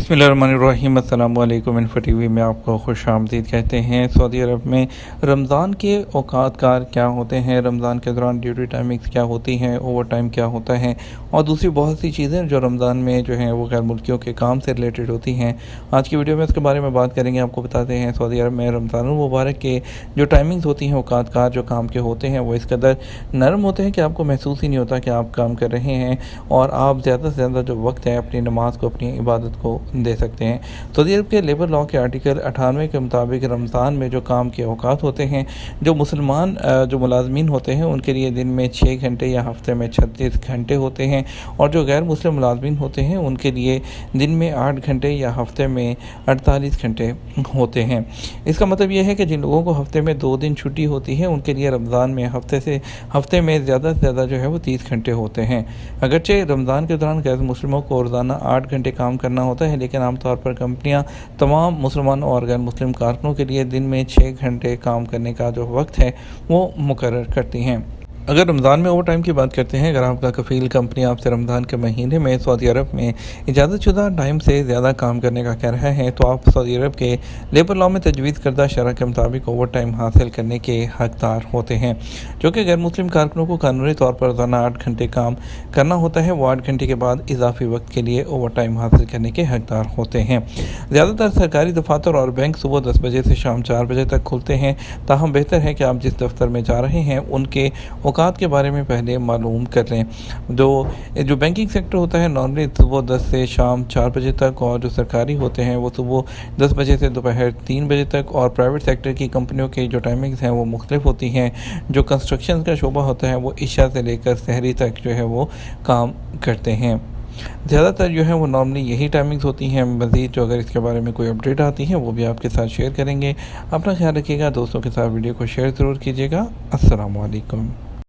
बिस्मिल्लाहिर्रहमानिर्रहीम। अस्सलाम वालेकुम। इन्फो टीवी में आपको खुश आमदीद कहते हैं। सऊदी अरब में रमज़ान के औकात कार क्या होते हैं, रमज़ान के दौरान ड्यूटी टाइमिंग्स क्या होती हैं, ओवर टाइम क्या होता है और दूसरी बहुत सी चीज़ें जो रमज़ान में जो हैं वो गैर मुल्कियों के काम से रिलेटेड होती हैं। आज की वीडियो में इसके बारे में बात करेंगे। आपको बताते हैं सऊदी अरब में रमज़ान मुबारक के जो टाइमिंग्स होती हैं, औकात कार जो काम के होते हैं वो इस कदर नरम होते हैं कि आपको महसूस ही नहीं होता कि आप काम कर रहे हैं और आप ज़्यादा से ज़्यादा जो वक्त है अपनी नमाज को, अपनी इबादत को दे सकते हैं। सऊदी अरब के लेबर लॉ के आर्टिकल 98 के मुताबिक रमज़ान में जो काम के औकात होते हैं, जो मुसलमान जो मुलाजमीन होते हैं उनके लिए दिन में 6 घंटे या हफ्ते में 36 घंटे होते हैं और जो गैर मुस्लिम मुलाजमीन होते हैं उनके लिए दिन में 8 घंटे या हफ्ते में 48 घंटे होते हैं। इसका मतलब यह है कि जिन लोगों को हफ्ते में 2 दिन छुट्टी होती है उनके लिए रमज़ान में हफ्ते में ज़्यादा से ज़्यादा जो है वो 30 घंटे होते हैं। अगरचे रमज़ान के दौरान गैर मुस्लिमों को रोज़ाना 8 घंटे काम करना होता है, लेकिन आमतौर पर कंपनियां तमाम मुसलमान और गैर मुस्लिम कारकुनों के लिए दिन में 6 घंटे काम करने का जो वक्त है वो मुकर्रर करती हैं। अगर रमज़ान में ओवर टाइम की बात करते हैं, अगर आपका कफ़ील कंपनी आपसे रमज़ान के महीने में सऊदी अरब में इजाज़त शुदा टाइम से ज़्यादा काम करने का कह रहा है तो आप सऊदी अरब के लेबर लॉ में तजवीज़ करदा शरह के मुताबिक ओवर टाइम हासिल करने के हकदार होते हैं। जो कि गैर मुस्लिम कारकुनों को कानूनी तौर पर रोज़ाना 8 घंटे काम करना होता है, वो 8 घंटे के बाद इजाफी वक्त के लिए ओवर टाइम हासिल करने के हकदार होते हैं। ज़्यादातर सरकारी दफातर और बैंक सुबह 10 बजे से शाम 4 बजे तक खुलते हैं। ताहम बेहतर है कि आप जिस दफ्तर में जा रहे हैं उनके औकात के बारे में पहले मालूम कर लें। जो बैंकिंग सेक्टर होता है नॉर्मली सुबह 10 से शाम 4 बजे तक, और जो सरकारी होते हैं वो सुबह 10 बजे से दोपहर 3 बजे तक, और प्राइवेट सेक्टर की कंपनियों की जो टाइमिंग्स हैं वो मुख्तलिफ होती हैं। जो कंस्ट्रक्शन का शोबा होता है वो इशा से लेकर सहरी तक जो है वो काम करते हैं। ज़्यादातर जो है वो नॉर्मली यही टाइमिंग्स होती हैं। मज़ीद जो अगर इसके बारे में कोई अपडेट आती है वो भी आपके साथ शेयर करेंगे। अपना ख्याल रखिएगा, दोस्तों के साथ वीडियो को शेयर ज़रूर कीजिएगा। अस्सलाम वालेकुम।